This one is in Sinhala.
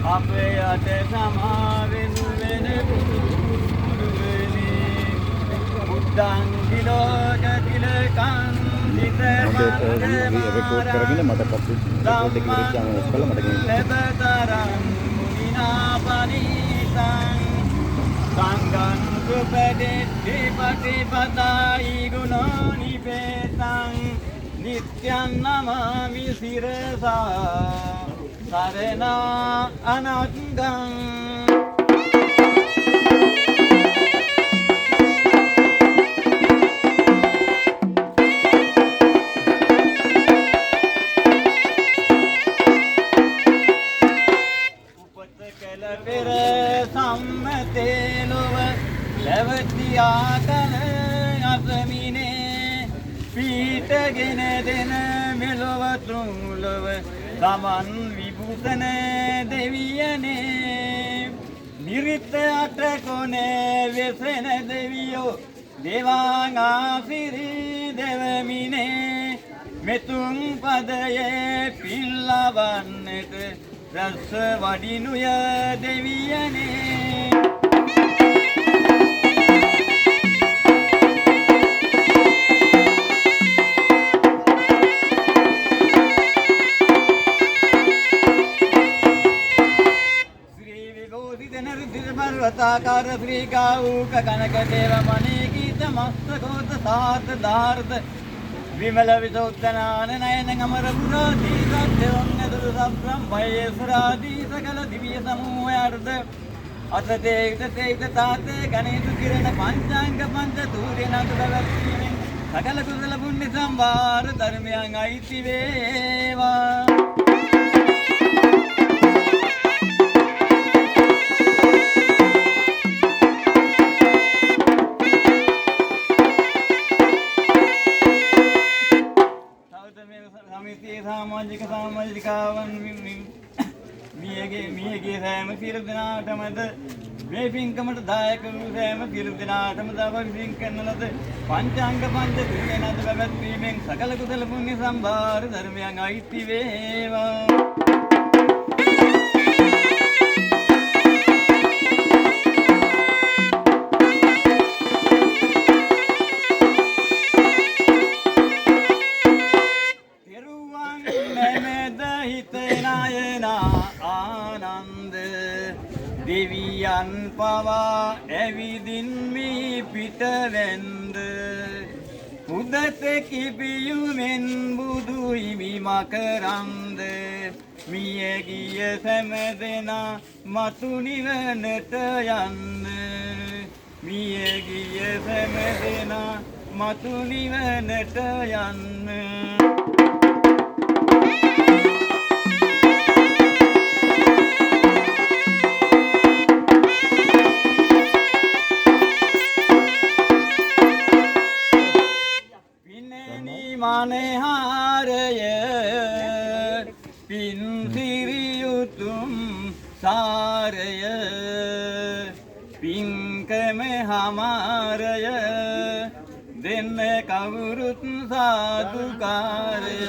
අපේ අත සමාවෙනු වෙන බුදුරුවනි බුද්ධං කිලෝක තිලකං හිත රෙකෝඩ් කරගෙන මට පස්සේ රෙකෝඩ් එක ඉස්සරහම ඔක්කොම මට ගෙනියන්න. ලබතරං මුනිනාපනිතං සංඝං සුපදෙත්ති පටිපදායි ගුණෝනිපේතං නිත්‍යං නමාමි සිරසා සරණා අනග්ගං උපත කළ පෙර සම්මතේ ලොව ලැබතියා කල අසමිනේ පීඨගෙන දෙන මෙලොව තුලව තමන් විභූෂණ දෙවියනේ නිරිත අට කොනේ වෙසෙන දෙවියෝ දේවාං ආසිරි දෙවමිනේ මෙතුන් පදයේ පිල්ලවන්නට රස වඩිනුය දෙවියනේ पर्वताकार श्री गाऊक कनक देव मणि गीत मस्तकोत सात दार्थ विमल विशोत्तनान नयन अमर पुराधी सत्यवंगदुर सब्रह्म भयेश्वरादि सकल दिव्य समूह अर्ध अथ तेक्त ताते गणेश किरण पंचांग पंच सूर्य नगरवती सकल कुशल पुण्य संभार धर्म्यं ऐति वेवा सामाजिक सामाजिकावन මියගේ සෑම සියලු දෙනාටමද මේ පින්කමට දායක වූ සෑම සියලු දෙනාටම දවසින් කරන ලද පංචාංග පංච තුනනද පැවැත්වීමෙන් සකල කුසල පුණ්‍ය සම්භාර ධර්මයන් අයිති වේවා දෙවියන් පවා ඇවිදින් මී පිටවෙන්ද උදත කිපියුමෙන් බුදු හිමි මකරන්ද මිය ගිය සෑම දෙනා මතු නිවනට යන්න මිය ගිය සෑම දෙනා මතු නිවනට යන්න මනහාරය පින් සිරියුතුම් සාරය පින්කම හමාරය දෙන්න කවුරුත් සාදුකාරය